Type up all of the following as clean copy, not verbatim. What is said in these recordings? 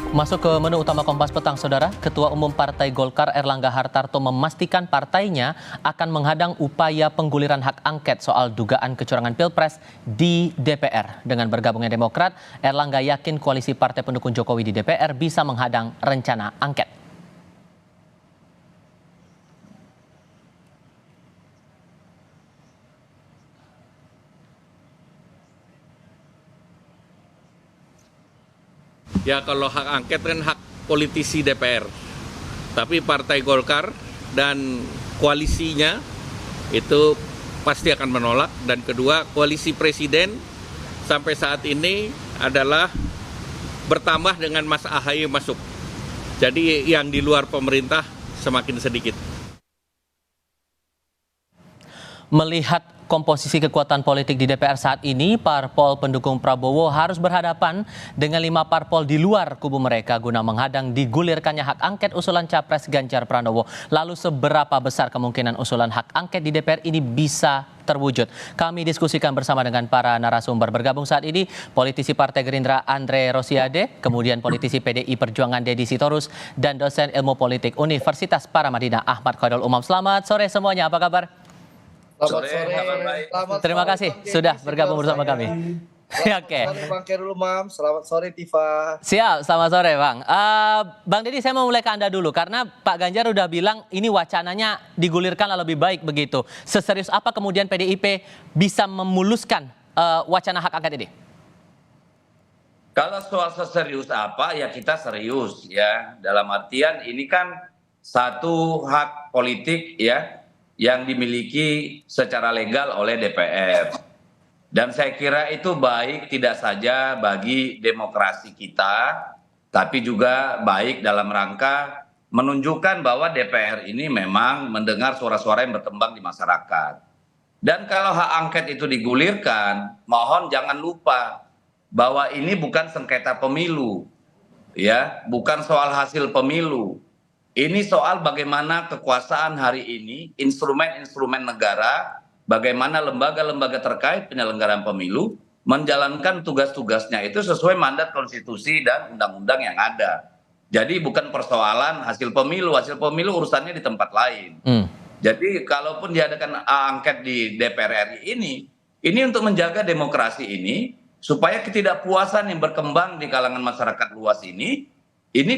Masuk ke menu utama Kompas Petang, Saudara. Ketua Umum Partai Golkar Erlangga Hartarto memastikan partainya akan menghadang upaya pengguliran hak angket soal dugaan kecurangan Pilpres di DPR. Dengan bergabungnya Demokrat, Erlangga yakin koalisi partai pendukung Jokowi di DPR bisa menghadang rencana angket. Ya kalau hak angket kan hak politisi DPR. Tapi Partai Golkar dan koalisinya itu pasti akan menolak. Dan kedua, koalisi presiden sampai saat ini adalah bertambah dengan Mas Ahaye masuk. Jadi yang di luar pemerintah semakin sedikit. Melihat komposisi kekuatan politik di DPR saat ini, parpol pendukung Prabowo harus berhadapan dengan 5 parpol di luar kubu mereka guna menghadang digulirkannya hak angket usulan Capres Ganjar Pranowo. Lalu seberapa besar kemungkinan usulan hak angket di DPR ini bisa terwujud? Kami diskusikan bersama dengan para narasumber. Bergabung saat ini politisi Partai Gerindra Andre Rosiade, kemudian politisi PDI Perjuangan Deddy Sitorus, dan dosen ilmu politik Universitas Paramadina Ahmad Khairul Umam. Selamat sore semuanya, apa kabar? Selamat sore. Terima kasih sudah bergabung bersama kami. Oke. Selamat sore Bang Khairul Umam, selamat sore Tifa. Siap, selamat sore Bang. Bang Deddy, saya mau mulai ke Anda dulu karena Pak Ganjar udah bilang ini wacananya digulirkan lebih baik begitu. Seserius apa kemudian PDIP bisa memuluskan wacana hak angket ini? Kalau soal seserius apa, ya kita serius ya. Dalam artian ini kan satu hak politik ya yang dimiliki secara legal oleh DPR. Dan saya kira itu baik tidak saja bagi demokrasi kita, tapi juga baik dalam rangka menunjukkan bahwa DPR ini memang mendengar suara-suara yang berkembang di masyarakat. Dan kalau hak angket itu digulirkan, mohon jangan lupa bahwa ini bukan sengketa pemilu, ya, bukan soal hasil pemilu. Ini soal bagaimana kekuasaan hari ini, instrumen-instrumen negara, bagaimana lembaga-lembaga terkait penyelenggaraan pemilu menjalankan tugas-tugasnya itu sesuai mandat konstitusi dan undang-undang yang ada. Jadi bukan persoalan hasil pemilu urusannya di tempat lain. Jadi kalaupun diadakan angket di DPR RI ini untuk menjaga demokrasi ini, supaya ketidakpuasan yang berkembang di kalangan masyarakat luas ini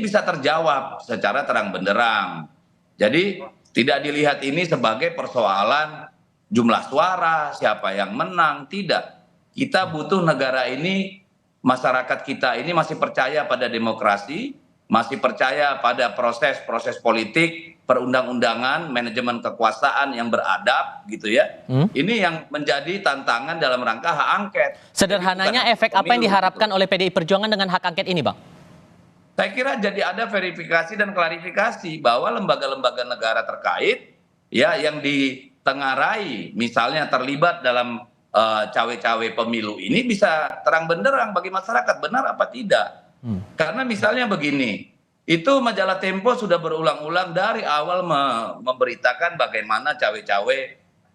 bisa terjawab secara terang benderang. Jadi tidak dilihat ini sebagai persoalan jumlah suara, siapa yang menang, tidak. Kita butuh negara ini, masyarakat kita ini masih percaya pada demokrasi, masih percaya pada proses-proses politik, perundang-undangan, manajemen kekuasaan yang beradab gitu ya. Ini yang menjadi tantangan dalam rangka hak angket. Sederhananya efek apa yang diharapkan oleh PDI Perjuangan dengan hak angket ini, Bang? Saya kira jadi ada verifikasi dan klarifikasi bahwa lembaga-lembaga negara terkait ya yang ditengarai misalnya terlibat dalam cawe-cawe pemilu ini bisa terang benderang bagi masyarakat benar apa tidak. Karena misalnya begini, itu majalah Tempo sudah berulang-ulang dari awal memberitakan bagaimana cawe-cawe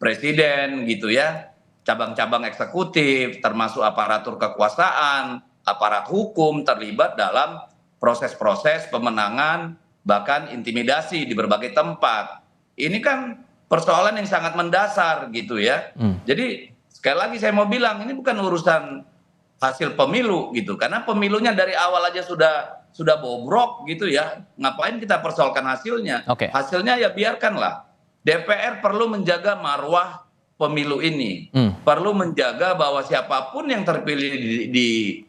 presiden gitu ya, cabang-cabang eksekutif termasuk aparatur kekuasaan, aparat hukum terlibat dalam proses-proses pemenangan, bahkan intimidasi di berbagai tempat. Ini kan persoalan yang sangat mendasar gitu ya. Jadi sekali lagi saya mau bilang ini bukan urusan hasil pemilu gitu. Karena pemilunya dari awal aja sudah bobrok gitu ya. Ngapain kita persoalkan hasilnya? Hasilnya ya biarkanlah. DPR perlu menjaga marwah pemilu ini. Perlu menjaga bahwa siapapun yang terpilih di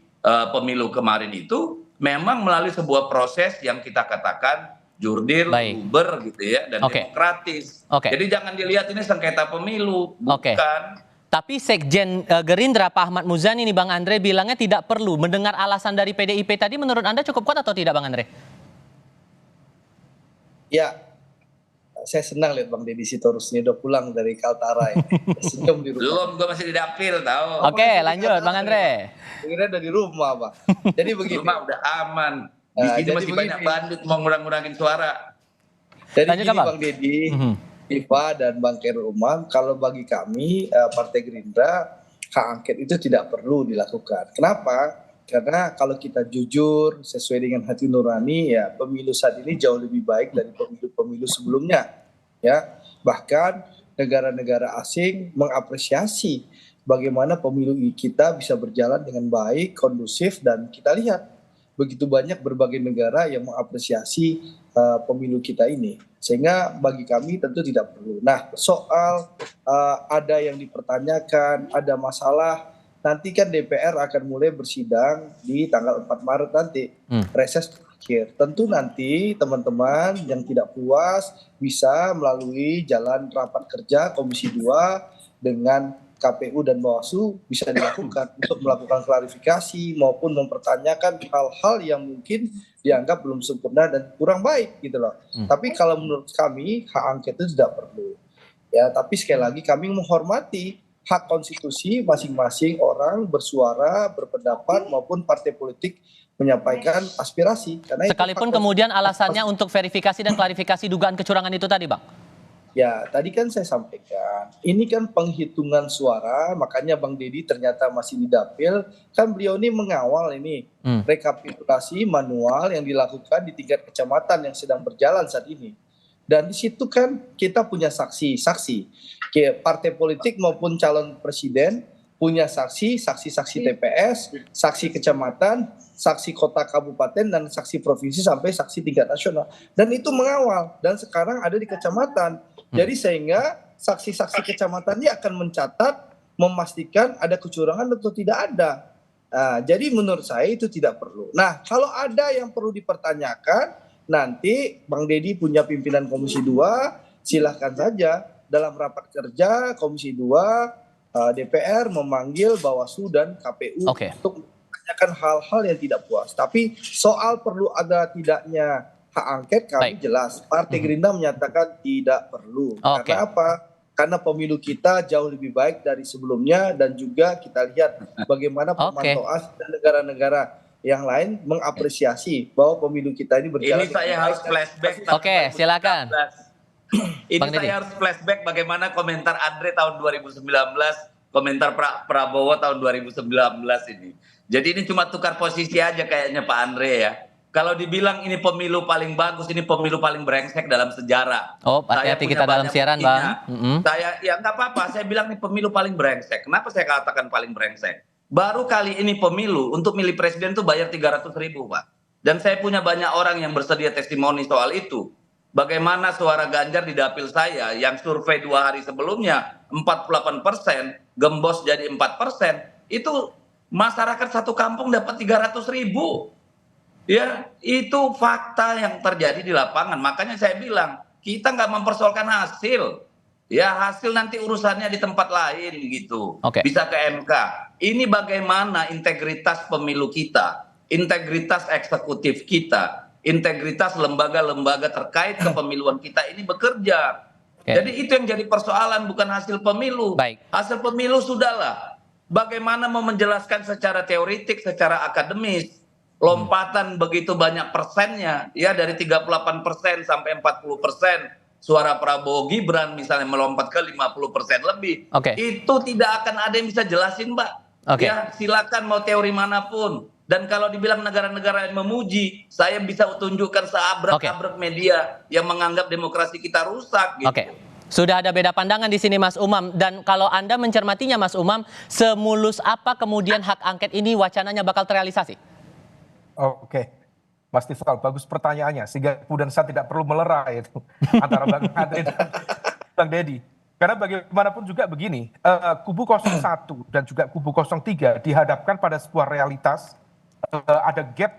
pemilu kemarin itu memang melalui sebuah proses yang kita katakan jurdil, luber gitu ya, dan demokratis. Jadi jangan dilihat ini sengketa pemilu, bukan. Tapi Sekjen Gerindra Pak Ahmad Muzani nih Bang Andre bilangnya tidak perlu mendengar alasan dari PDIP tadi, menurut Anda cukup kuat atau tidak Bang Andre? Ya, saya senang lihat Bang Deddy Sitorus ini udah pulang dari Kaltara ya. Senyum di rumah. Belum, gue masih di dapil tahu. Oke, lanjut Bang Andre. Kira dari rumah Bang. Jadi begini. Rumah udah aman. Di sini masih banyak bandit mau ngurang-ngurangin suara. Jadi gini Bang Deddy, Iva dan Bang Khairul Umam, kalau bagi kami Partai Gerindra hak angket itu tidak perlu dilakukan. Kenapa? Karena kalau kita jujur sesuai dengan hati nurani, ya pemilu saat ini jauh lebih baik dari pemilu-pemilu sebelumnya. Ya, bahkan negara-negara asing mengapresiasi bagaimana pemilu kita bisa berjalan dengan baik, kondusif, dan kita lihat begitu banyak berbagai negara yang mengapresiasi pemilu kita ini. Sehingga bagi kami tentu tidak perlu. Nah, soal ada yang dipertanyakan, ada masalah, nanti kan DPR akan mulai bersidang di tanggal 4 Maret nanti, reses terakhir. Tentu nanti teman-teman yang tidak puas bisa melalui jalan rapat kerja Komisi 2 dengan KPU dan Bawaslu bisa dilakukan untuk melakukan klarifikasi maupun mempertanyakan hal-hal yang mungkin dianggap belum sempurna dan kurang baik gitu loh. Tapi kalau menurut kami hak angket itu tidak perlu. Ya, tapi sekali lagi kami menghormati hak konstitusi masing-masing orang bersuara, berpendapat maupun partai politik menyampaikan aspirasi. Karena Sekalipun kemudian alasannya untuk verifikasi dan klarifikasi dugaan kecurangan itu tadi, Bang. Ya, tadi kan saya sampaikan, ini kan penghitungan suara, makanya Bang Deddy ternyata masih di dapil, kan beliau ini mengawal ini rekapitulasi manual yang dilakukan di tingkat kecamatan yang sedang berjalan saat ini. Dan di situ kan kita punya saksi-saksi, partai politik maupun calon presiden punya saksi TPS, saksi kecamatan, saksi kota kabupaten, dan saksi provinsi sampai saksi tingkat nasional. Dan itu mengawal, dan sekarang ada di kecamatan. Jadi sehingga saksi-saksi kecamatan ini akan mencatat, memastikan ada kecurangan atau tidak ada. Nah, jadi menurut saya itu tidak perlu. Nah, kalau ada yang perlu dipertanyakan, nanti Bang Deddy punya pimpinan Komisi 2, silahkan saja dalam rapat kerja Komisi 2, DPR memanggil Bawaslu dan KPU untuk menanyakan hal-hal yang tidak puas. Tapi soal perlu ada tidaknya hak angket kami jelas. Partai Gerindra menyatakan tidak perlu. Karena apa? Karena pemilu kita jauh lebih baik dari sebelumnya, dan juga kita lihat bagaimana pemantauan dan negara-negara yang lain mengapresiasi bahwa pemilu kita ini berjalan. Ini saya harus flashback. Oke, silakan. Ini saya harus flashback bagaimana komentar Andre tahun 2019, komentar Prabowo tahun 2019 ini. Jadi ini cuma tukar posisi aja kayaknya Pak Andre ya. Kalau dibilang ini pemilu paling bagus, ini pemilu paling brengsek dalam sejarah. Oh, hati-hati kita dalam siaran, Bang. Saya ya nggak apa-apa, saya bilang ini pemilu paling brengsek. Kenapa saya katakan paling brengsek? Baru kali ini pemilu untuk milih presiden tuh bayar 300.000, Pak. Dan saya punya banyak orang yang bersedia testimoni soal itu. Bagaimana suara Ganjar di dapil saya yang survei 2 hari sebelumnya 48%, gembos jadi 4%, itu masyarakat satu kampung dapat 300.000. Ya, itu fakta yang terjadi di lapangan. Makanya saya bilang, kita nggak mempersoalkan hasil. Ya, hasil nanti urusannya di tempat lain gitu. Bisa ke MK. Ini bagaimana integritas pemilu kita, integritas eksekutif kita, integritas lembaga-lembaga terkait kepemiluan kita ini bekerja. Jadi itu yang jadi persoalan, bukan hasil pemilu. Hasil pemilu sudahlah. Bagaimana mau menjelaskan secara teoritik, secara akademis, lompatan begitu banyak persennya, ya dari 38% sampai 40%, suara Prabowo Gibran misalnya melompat ke 50% lebih, itu tidak akan ada yang bisa jelasin, Mbak. Ya, silakan mau teori manapun. Dan kalau dibilang negara-negara yang memuji, saya bisa tunjukkan seabrek-abrek media yang menganggap demokrasi kita rusak. Gitu. Sudah ada beda pandangan di sini, Mas Umam. Dan kalau Anda mencermatinya, Mas Umam, semulus apa kemudian hak angket ini wacananya bakal terrealisasi? Oke, Mas Tifal, bagus pertanyaannya, sehingga kemudian saya tidak perlu melerai itu antara Bang Andre dan Bang Deddy. Karena bagaimanapun juga begini, kubu 01 dan juga kubu 03 dihadapkan pada sebuah realitas, ada gap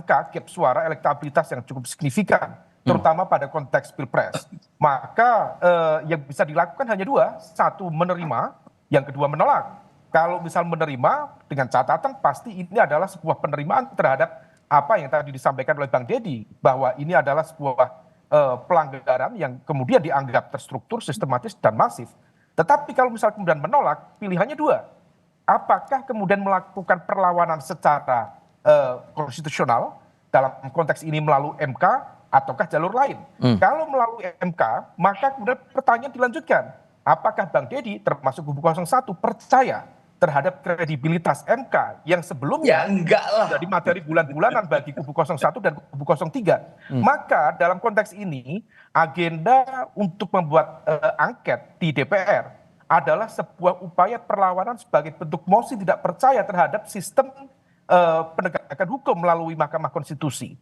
gap suara elektabilitas yang cukup signifikan, terutama pada konteks Pilpres. Maka yang bisa dilakukan hanya dua, satu menerima, yang kedua menolak. Kalau misal menerima dengan catatan pasti ini adalah sebuah penerimaan terhadap apa yang tadi disampaikan oleh Bang Deddy, bahwa ini adalah sebuah pelanggaran yang kemudian dianggap terstruktur, sistematis, dan masif. Tetapi kalau misal kemudian menolak, pilihannya dua. Apakah kemudian melakukan perlawanan secara konstitusional, dalam konteks ini melalui MK, ataukah jalur lain? Kalau melalui MK, maka kemudian pertanyaan dilanjutkan. Apakah Bang Deddy termasuk kubu 01 percaya terhadap kredibilitas MK yang sebelumnya Ya enggak lah. jadi materi bulan-bulanan bagi kubu 01 dan kubu 03. Maka dalam konteks ini agenda untuk membuat angket di DPR adalah sebuah upaya perlawanan sebagai bentuk mosi tidak percaya terhadap sistem penegakan hukum melalui Mahkamah Konstitusi.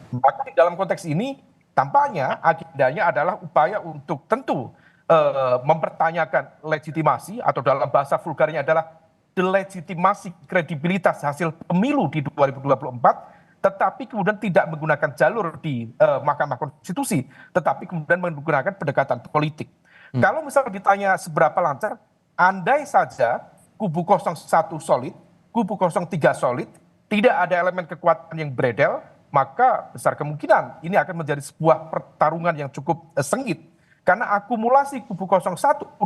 Maka di dalam konteks ini tampaknya agendanya adalah upaya untuk tentu mempertanyakan legitimasi atau dalam bahasa vulgarnya adalah delegitimasi kredibilitas hasil pemilu di 2024, tetapi kemudian tidak menggunakan jalur di Mahkamah Konstitusi, tetapi kemudian menggunakan pendekatan politik. Kalau misalnya ditanya seberapa lancar, andai saja kubu 01 solid, kubu 03 solid, tidak ada elemen kekuatan yang beredel, maka besar kemungkinan ini akan menjadi sebuah pertarungan yang cukup sengit. Karena akumulasi kubu 01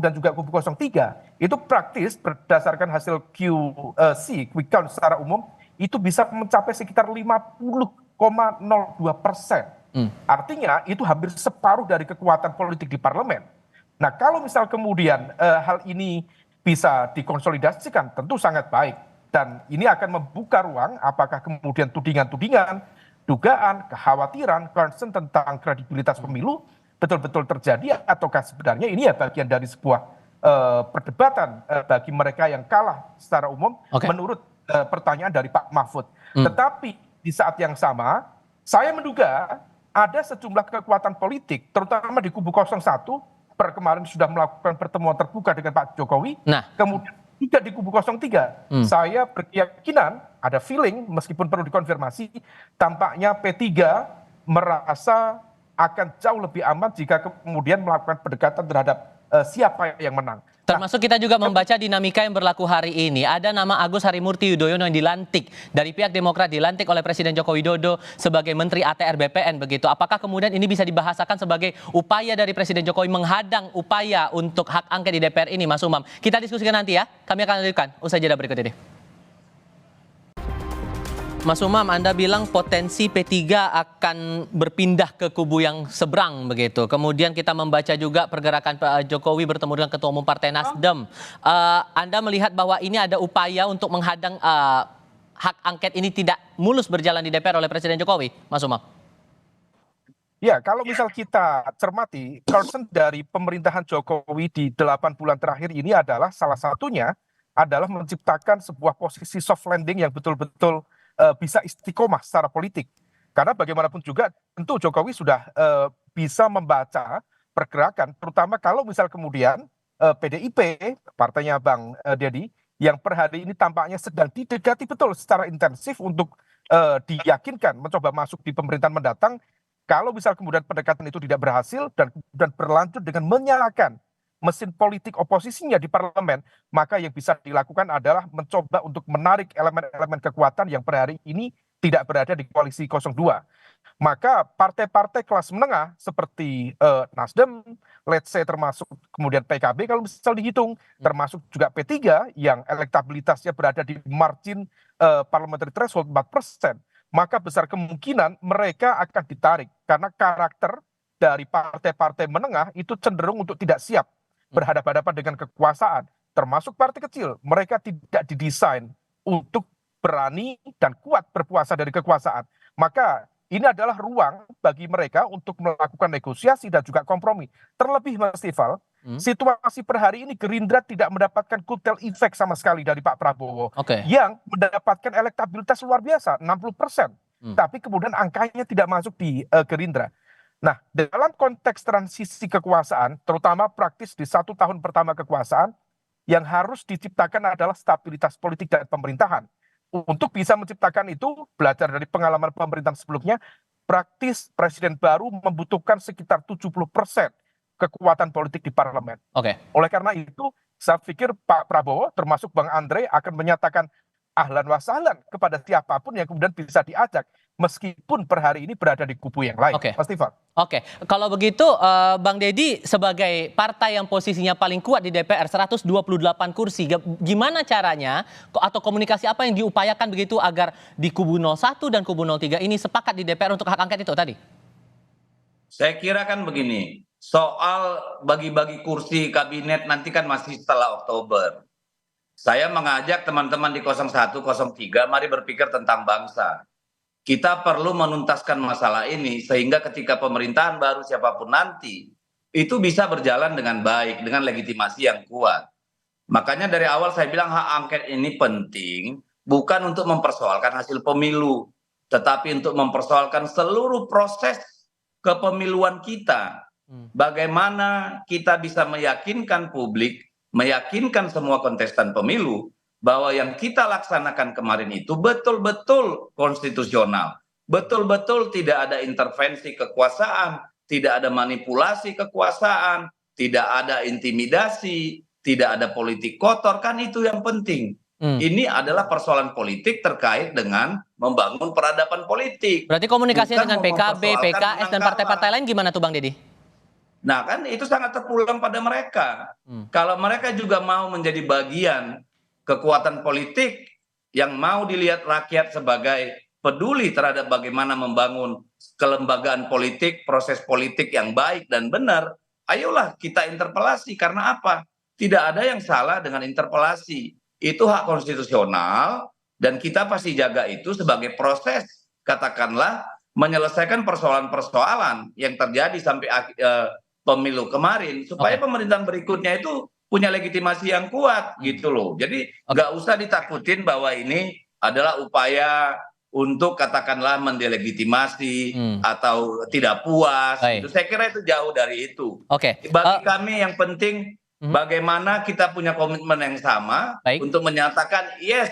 dan juga kubu 03 itu praktis berdasarkan hasil QC, quick count secara umum, itu bisa mencapai sekitar 50,02%. Artinya itu hampir separuh dari kekuatan politik di parlemen. Nah kalau misal kemudian hal ini bisa dikonsolidasikan tentu sangat baik. Dan ini akan membuka ruang apakah kemudian tudingan-tudingan, dugaan, kekhawatiran, concern tentang kredibilitas pemilu betul-betul terjadi ataukah sebenarnya ini ya bagian dari sebuah perdebatan bagi mereka yang kalah secara umum menurut pertanyaan dari Pak Mahfud. Tetapi di saat yang sama saya menduga ada sejumlah kekuatan politik terutama di kubu 01 kemarin sudah melakukan pertemuan terbuka dengan Pak Jokowi, kemudian juga di kubu 03 saya berkeyakinan ada feeling meskipun perlu dikonfirmasi tampaknya P3 merasa akan jauh lebih aman jika kemudian melakukan pendekatan terhadap siapa yang menang. Termasuk kita juga membaca dinamika yang berlaku hari ini. Ada nama Agus Harimurti Yudhoyono yang dilantik dari pihak Demokrat, dilantik oleh Presiden Joko Widodo sebagai Menteri ATR BPN begitu. Apakah kemudian ini bisa dibahasakan sebagai upaya dari Presiden Jokowi menghadang upaya untuk hak angket di DPR ini, Mas Umam? Kita diskusikan nanti ya. Kami akan lanjutkan usai jeda berikut ini. Mas Umam, Anda bilang potensi P3 akan berpindah ke kubu yang seberang begitu. Kemudian kita membaca juga pergerakan Pak Jokowi bertemu dengan Ketua Umum Partai Nasdem. Anda melihat bahwa ini ada upaya untuk menghadang hak angket ini tidak mulus berjalan di DPR oleh Presiden Jokowi, Mas Umam? Ya, kalau misal kita cermati, concern dari pemerintahan Jokowi di 8 bulan terakhir ini adalah salah satunya adalah menciptakan sebuah posisi soft landing yang betul-betul bisa istiqomah secara politik. Karena bagaimanapun juga tentu Jokowi sudah bisa membaca pergerakan, terutama kalau misal kemudian PDIP, partainya Bang Deddy, yang per hari ini tampaknya sedang didekati betul secara intensif untuk diyakinkan mencoba masuk di pemerintahan mendatang. Kalau misal kemudian pendekatan itu tidak berhasil dan kemudian berlanjut dengan menyalakan mesin politik oposisinya di parlemen, maka yang bisa dilakukan adalah mencoba untuk menarik elemen-elemen kekuatan yang per hari ini tidak berada di koalisi 02. Maka partai-partai kelas menengah seperti Nasdem, let's say termasuk kemudian PKB kalau misal dihitung, termasuk juga P3 yang elektabilitasnya berada di margin parliamentary threshold 4%, maka besar kemungkinan mereka akan ditarik karena karakter dari partai-partai menengah itu cenderung untuk tidak siap berhadapan-hadapan dengan kekuasaan, termasuk partai kecil. Mereka tidak didesain untuk berani dan kuat berpuasa dari kekuasaan. Maka ini adalah ruang bagi mereka untuk melakukan negosiasi dan juga kompromi. Terlebih Mas Tifal, situasi per hari ini Gerindra tidak mendapatkan kutel efek sama sekali dari Pak Prabowo, yang mendapatkan elektabilitas luar biasa, 60%. Tapi kemudian angkanya tidak masuk di Gerindra. Nah, dalam konteks transisi kekuasaan, terutama praktis di 1 tahun pertama kekuasaan, yang harus diciptakan adalah stabilitas politik dan pemerintahan. Untuk bisa menciptakan itu, belajar dari pengalaman pemerintahan sebelumnya, praktis Presiden baru membutuhkan sekitar 70% kekuatan politik di parlemen. Oleh karena itu, saya pikir Pak Prabowo, termasuk Bang Andre, akan menyatakan ahlan wa sahlan kepada siapapun yang kemudian bisa diajak, meskipun per hari ini berada di kubu yang lain. Mas Tifal. Kalau begitu Bang Deddy sebagai partai yang posisinya paling kuat di DPR 128 kursi, gimana caranya atau komunikasi apa yang diupayakan begitu agar di kubu 01 dan kubu 03 ini sepakat di DPR untuk hak angket itu tadi? Saya kira kan begini, soal bagi-bagi kursi kabinet nanti kan masih setelah Oktober. Saya mengajak teman-teman di 01, 03, mari berpikir tentang bangsa. Kita perlu menuntaskan masalah ini sehingga ketika pemerintahan baru siapapun nanti, itu bisa berjalan dengan baik, dengan legitimasi yang kuat. Makanya dari awal saya bilang hak angket ini penting, bukan untuk mempersoalkan hasil pemilu, tetapi untuk mempersoalkan seluruh proses kepemiluan kita. Bagaimana kita bisa meyakinkan publik, meyakinkan semua kontestan pemilu bahwa yang kita laksanakan kemarin itu betul-betul konstitusional, betul-betul tidak ada intervensi kekuasaan, tidak ada manipulasi kekuasaan, tidak ada intimidasi, tidak ada politik kotor, kan itu yang penting. Ini adalah persoalan politik terkait dengan membangun peradaban politik. Berarti komunikasinya Bukan dengan PKB, mempersoalkan PKS, dan menang partai-partai kalah. lain gimana tuh Bang Deddy? Nah kan itu sangat terpulang pada mereka. Kalau mereka juga mau menjadi bagian kekuatan politik yang mau dilihat rakyat sebagai peduli terhadap bagaimana membangun kelembagaan politik, proses politik yang baik dan benar, ayolah kita interpelasi. Karena apa? Tidak ada yang salah dengan interpelasi. Itu hak konstitusional dan kita pasti jaga itu sebagai proses, katakanlah, menyelesaikan persoalan-persoalan yang terjadi sampai pemilu kemarin supaya pemerintahan berikutnya itu punya legitimasi yang kuat gitu loh. Jadi nggak usah ditakutin bahwa ini adalah upaya untuk katakanlah mendelegitimasi atau tidak puas. Gitu. Saya kira itu jauh dari itu. Bagi kami yang penting bagaimana kita punya komitmen yang sama untuk menyatakan yes,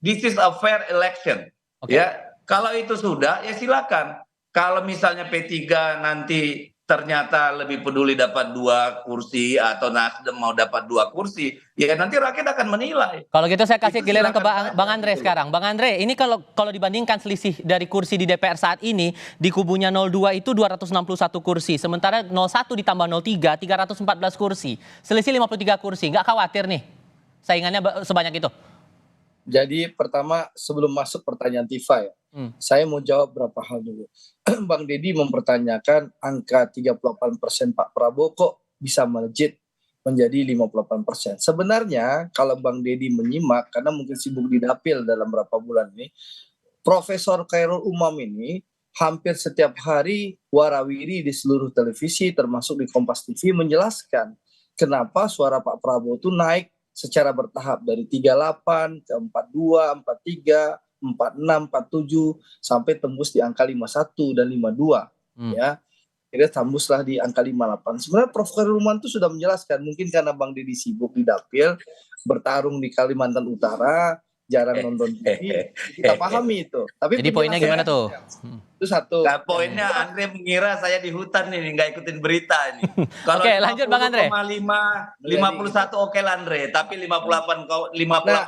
this is a fair election. Ya, kalau itu sudah ya silakan. Kalau misalnya P3 nanti ternyata lebih peduli dapat 2 kursi atau Nasdem mau dapat 2 kursi, ya nanti rakyat akan menilai. Kalau gitu saya kasih giliran ke Bang Andre sekarang. Bang Andre, ini kalau dibandingkan selisih dari kursi di DPR saat ini, di kubunya 02 itu 261 kursi, sementara 01 ditambah 03, 314 kursi. Selisih 53 kursi, nggak khawatir nih saingannya sebanyak itu? Jadi pertama sebelum masuk pertanyaan Tifa ya, saya mau jawab berapa hal dulu. Bang Deddy mempertanyakan angka 38% Pak Prabowo kok bisa melejit menjadi 58%. Sebenarnya kalau Bang Deddy menyimak, karena mungkin sibuk di dapil dalam beberapa bulan ini, Profesor Khairul Umam ini hampir setiap hari warawiri di seluruh televisi termasuk di Kompas TV menjelaskan kenapa suara Pak Prabowo itu naik secara bertahap dari 38 ke 42, 43, 46, 47 sampai tembus di angka 51 dan 52 ya. Jadi tembuslah di angka 58. Sebenarnya Prof Khairul Umam itu sudah menjelaskan, mungkin karena Bang Deddy sibuk di dapil, bertarung di Kalimantan Utara, jarang nonton TV, kita pahami itu. Tapi jadi poinnya gimana tuh? Itu satu. Nah, poinnya Andre mengira saya di hutan nih, nggak ikutin berita ini. Kalau Oke, lanjut Bang Andre. 51 oke lah Andre, tapi 58% Andre.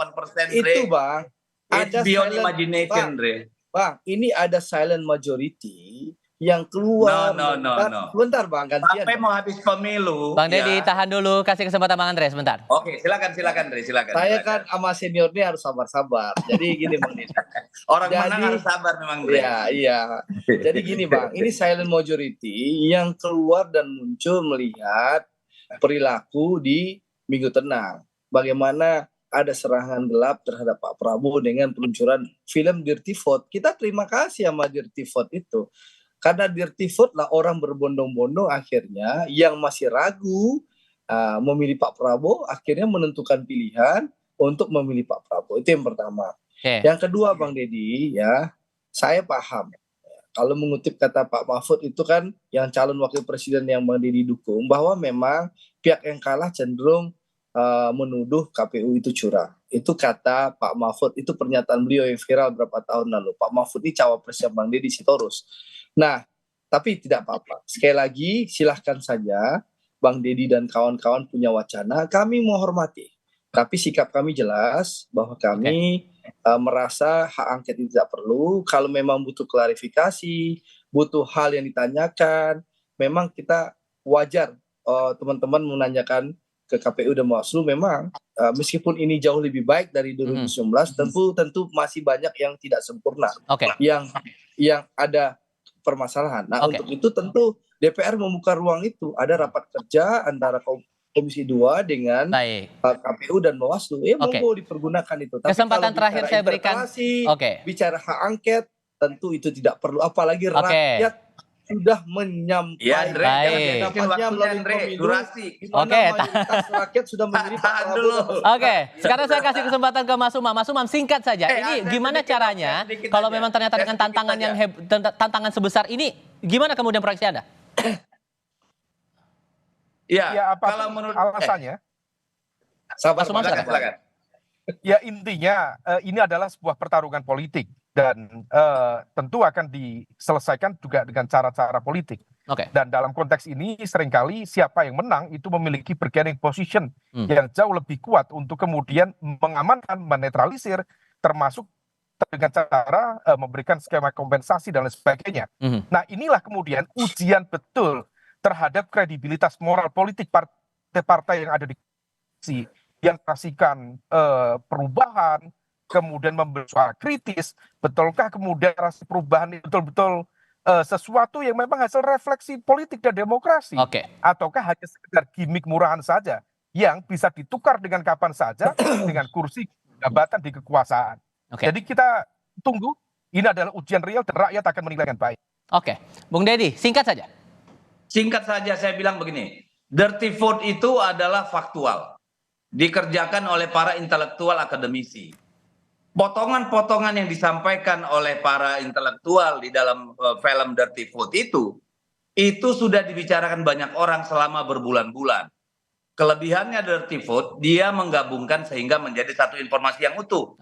Itu Bang, ada beyond imagination Andre. Bang, ini ada silent majority yang keluar. No. Bentar Bang, gantian. Sampai mau habis pemilu. Bang Deddy tahan dulu, kasih kesempatan Bang Andre sebentar. Oke, silakan Andre, silakan. Saya kan sama senior ini harus sabar-sabar. Jadi gini Bang Deddy. Orang menang harus sabar memang Andre. Iya. Jadi gini Bang, ini silent majority yang keluar dan muncul melihat perilaku di Minggu Tenang. Bagaimana ada serangan gelap terhadap Pak Prabowo dengan peluncuran film Dirty Vote. Kita terima kasih sama Dirty Vote itu. Karena Dirty Vote lah orang berbondong-bondong akhirnya yang masih ragu memilih Pak Prabowo akhirnya menentukan pilihan untuk memilih Pak Prabowo. Itu yang pertama. Yang kedua Bang Deddy ya, saya paham. Kalau mengutip kata Pak Mahfud itu kan yang calon wakil presiden yang Bang Deddy dukung, bahwa memang pihak yang kalah cenderung menuduh KPU itu curang. Itu kata Pak Mahfud, itu pernyataan beliau yang viral berapa tahun lalu. Pak Mahfud ini cawapresnya Bang Deddy Sitorus. Nah, tapi tidak apa-apa. Sekali lagi, silahkan saja Bang Deddy dan kawan-kawan punya wacana. Kami menghormati. Tapi sikap kami jelas bahwa kami merasa hak angket itu tidak perlu. Kalau memang butuh klarifikasi, butuh hal yang ditanyakan, memang kita wajar teman-teman menanyakan ke KPU dan Bawaslu. Memang meskipun ini jauh lebih baik dari 2019, tentu masih banyak yang tidak sempurna, yang ada permasalahan. Nah, untuk itu tentu DPR membuka ruang itu. Ada rapat kerja antara Komisi 2 dengan Baik. KPU dan Bawaslu. Monggo dipergunakan itu. Tapi Kesempatan kalau terakhir bicara saya berikan. interpelasi, bicara hak angket, tentu itu tidak perlu. Apalagi rakyat sudah menyampaikan. Ya, Andre, pendapatnya melalui pemilu. durasi. Oke, mayoritas rakyat sudah memilih Pak Prabowo. Oke, sekarang saya kasih kesempatan ke Mas Umam. Mas Umam, singkat saja. Ini gimana caranya kalau memang ternyata dengan tantangan yang tantangan sebesar ini, gimana kemudian proyeksi Anda? Ya, kalau menurut alasannya, Mas Umam, silakan. Ya intinya ini adalah sebuah pertarungan politik dan tentu akan diselesaikan juga dengan cara-cara politik. Dan dalam konteks ini seringkali siapa yang menang itu memiliki bargaining position yang jauh lebih kuat untuk kemudian mengamankan, menetralisir, termasuk dengan cara memberikan skema kompensasi dan lain sebagainya. Nah inilah kemudian ujian betul terhadap kredibilitas moral politik partai-partai yang ada di koalisi, yang kasihkan perubahan, kemudian memberi suara kritis, betulkah kemudian rasa perubahan itu betul-betul sesuatu yang memang hasil refleksi politik dan demokrasi, ataukah hanya sekedar gimmick murahan saja yang bisa ditukar dengan kapan saja dengan kursi jabatan di kekuasaan. Jadi kita tunggu, ini adalah ujian real dan rakyat akan menilai dengan baik. Bung Deddy, singkat saja. Singkat saja saya bilang begini, dirty vote itu adalah faktual, dikerjakan oleh para intelektual akademisi. Potongan-potongan yang disampaikan oleh para intelektual di dalam film Dirty Vote itu sudah dibicarakan banyak orang selama berbulan-bulan. Kelebihannya Dirty Vote, dia menggabungkan sehingga menjadi satu informasi yang utuh.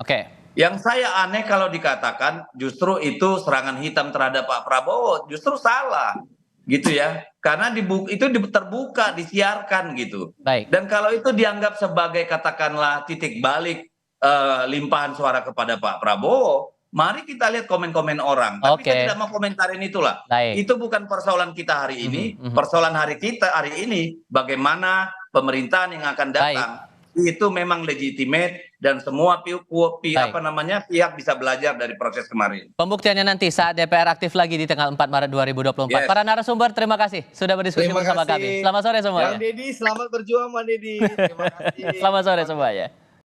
Yang saya aneh kalau dikatakan justru itu serangan hitam terhadap Pak Prabowo, justru salah. Gitu ya, karena itu terbuka, disiarkan gitu. Dan kalau itu dianggap sebagai katakanlah titik balik limpahan suara kepada Pak Prabowo, mari kita lihat komen-komen orang. Tapi saya tidak mau komentarin itulah. Itu bukan persoalan kita hari ini. Persoalan kita hari ini, bagaimana pemerintahan yang akan datang itu memang legitimate dan semua pihak bisa belajar dari proses kemarin. Pembuktiannya nanti saat DPR aktif lagi di tanggal 4 Maret 2024. Para narasumber, terima kasih sudah berdiskusi bersama kami. Selamat sore semuanya. Bang Deddy, selamat berjuang Bang Deddy. Terima kasih. Selamat sore semuanya.